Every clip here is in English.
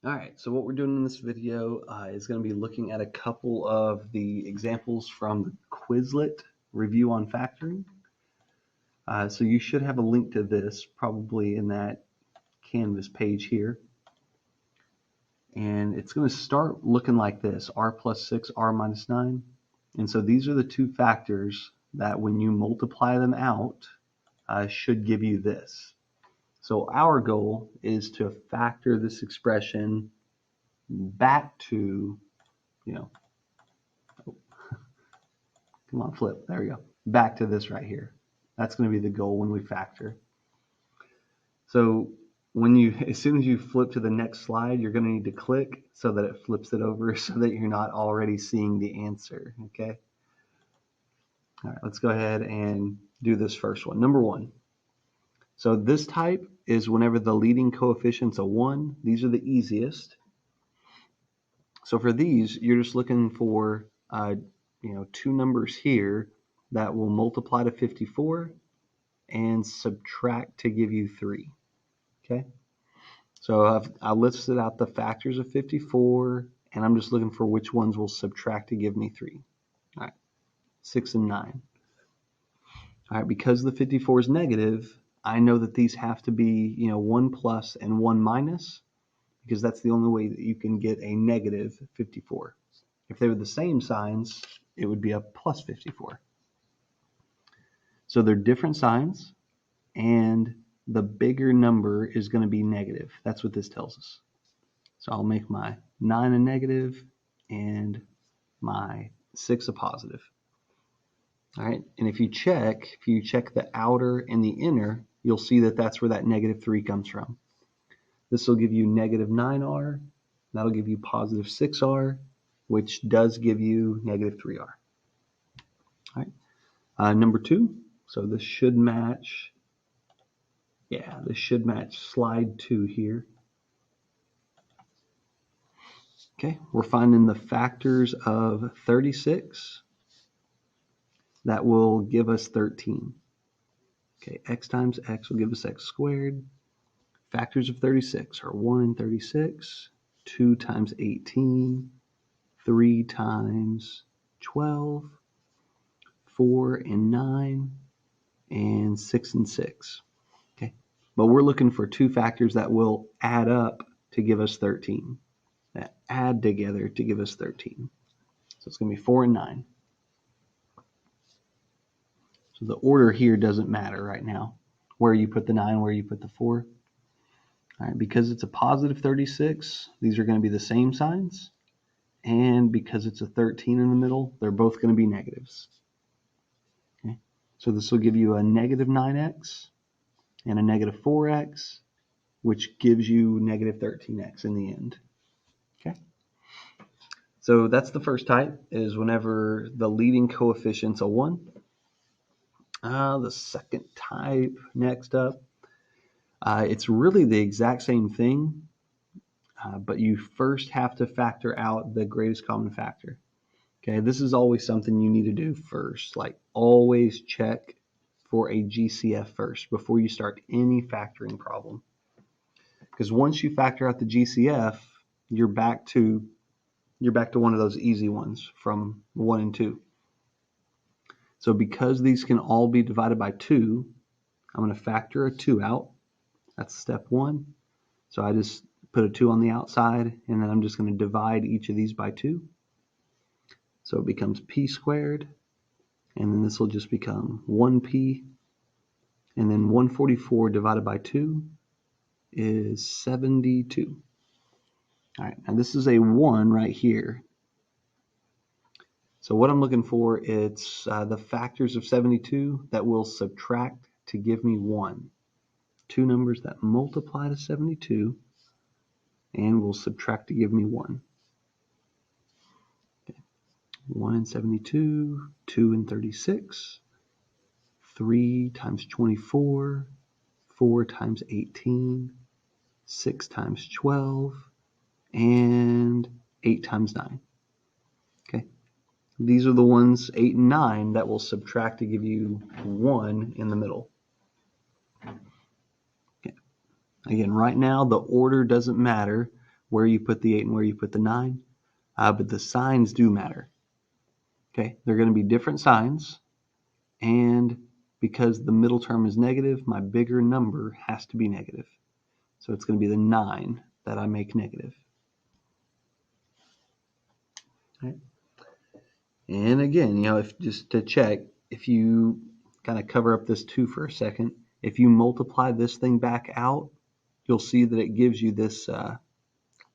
All right, so what we're doing in this video is going to be looking at a couple of the examples from the Quizlet review on factoring. So you should have a link to this probably in that Canvas page here. And it's going to start looking like this, r plus 6, r minus 9. And so these are the two factors that when you multiply them out should give you this. So our goal is to factor this expression back to, come on, flip, there we go, back to this right here. That's going to be the goal when we factor. So as soon as you flip to the next slide, you're going to need to click so that it flips it over so that you're not already seeing the answer, okay? All right, let's go ahead and do this first one. Number 1. So this type is whenever the leading coefficient's a 1. These are the easiest. So for these, you're just looking for two numbers here that will multiply to 54 and subtract to give you 3. Okay? So I listed out the factors of 54, and I'm just looking for which ones will subtract to give me 3. All right, 6 and 9. All right, because the 54 is negative, I know that these have to be 1 plus and 1 minus, because that's the only way that you can get a negative 54. If they were the same signs, it would be a plus 54. So they're different signs, and the bigger number is going to be negative. That's what this tells us. So I'll make my 9 a negative and my 6 a positive. All right, and if you check the outer and the inner, you'll see that that's where that negative 3 comes from. This will give you negative 9r. That'll give you positive 6r, which does give you negative 3r. All right. Number 2, so this should match. Yeah, this should match slide 2 here. Okay, we're finding the factors of 36 that will give us 13. Okay, x times x will give us x squared. Factors of 36 are 1 and 36, 2 times 18, 3 times 12, 4 and 9, and 6 and 6. Okay, but we're looking for two factors that will add up to give us 13. That add together to give us 13. So it's going to be 4 and 9. So the order here doesn't matter right now. Where you put the 9, where you put the 4. All right, because it's a positive 36, these are going to be the same signs. And because it's a 13 in the middle, they're both going to be negatives. Okay, so this will give you a negative 9x and a negative 4x, which gives you negative 13x in the end. Okay, so that's the first type, is whenever the leading coefficient's a 1. The second type, next up, it's really the exact same thing, but you first have to factor out the greatest common factor. Okay, this is always something you need to do first. Like, always check for a GCF first before you start any factoring problem. Because once you factor out the GCF, you're back to one of those easy ones from 1 and 2. So because these can all be divided by 2, I'm going to factor a 2 out. That's step 1. So I just put a 2 on the outside, and then I'm just going to divide each of these by 2. So it becomes p squared, and then this will just become 1p, and then 144 divided by 2 is 72. All right, now this is a 1 right here. So what I'm looking for, it's the factors of 72 that will subtract to give me 1. Two numbers that multiply to 72 and will subtract to give me 1. Okay. 1 and 72, 2 and 36, 3 times 24, 4 times 18, 6 times 12, and 8 times 9. Okay. These are the ones, 8 and 9, that will subtract to give you 1 in the middle. Okay. Again, right now the order doesn't matter. where you put the 8 and where you put the 9, but the signs do matter. Okay, they're going to be different signs, and because the middle term is negative, my bigger number has to be negative. So it's going to be the 9 that I make negative. Right. And again, if just to check, if you kind of cover up this 2 for a second, if you multiply this thing back out, you'll see that it gives you this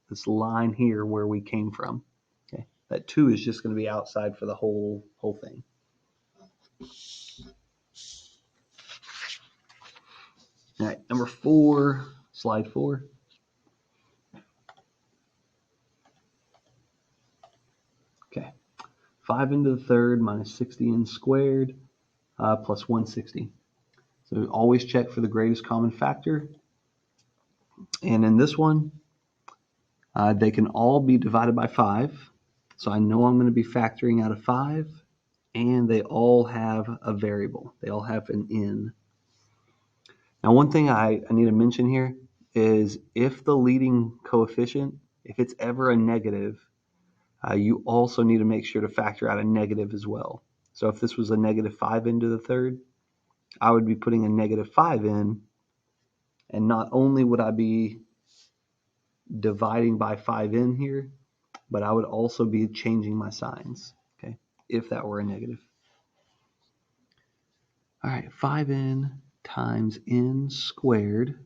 this line here where we came from. Okay, that 2 is just going to be outside for the whole thing. All right, number 4, slide 4. Okay, 5 into the third minus 60n squared plus 160. So always check for the greatest common factor. And in this one, they can all be divided by 5. So I know I'm going to be factoring out of 5. And they all have a variable. They all have an n. Now, one thing I need to mention here is if the leading coefficient, if it's ever a negative, you also need to make sure to factor out a negative as well. So if this was a negative 5 into the third, I would be putting a negative 5 in, and not only would I be dividing by 5 in here, but I would also be changing my signs, okay, if that were a negative. All right, 5n times n squared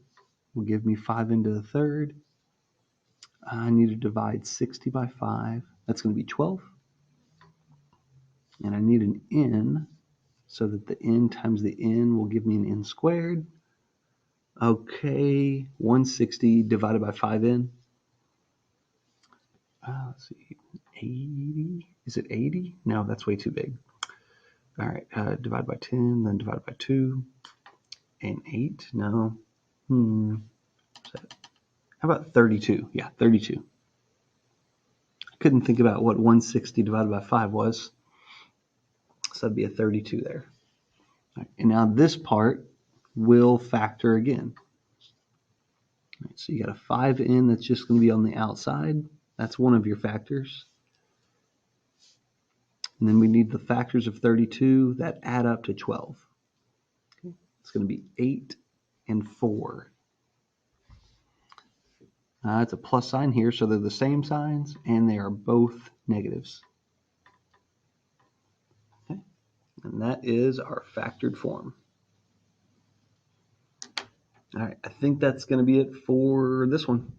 will give me 5 into the third. I need to divide 60 by 5. That's going to be 12. And I need an n, so that the n times the n will give me an n squared. Okay, 160 divided by 5n. Let's see, 80. Is it 80? No, that's way too big. All right, divide by 10, then divide by 2. And 8? No. How about 32? Yeah, 32. I couldn't think about what 160 divided by 5 was. So that'd be a 32 there. Right, and now this part will factor again. Right, so you got a 5n that's just going to be on the outside. That's one of your factors. And then we need the factors of 32 that add up to 12. Okay. It's going to be 8 and 4. It's a plus sign here, so they're the same signs, and they are both negatives. Okay. And that is our factored form. All right, I think that's going to be it for this one.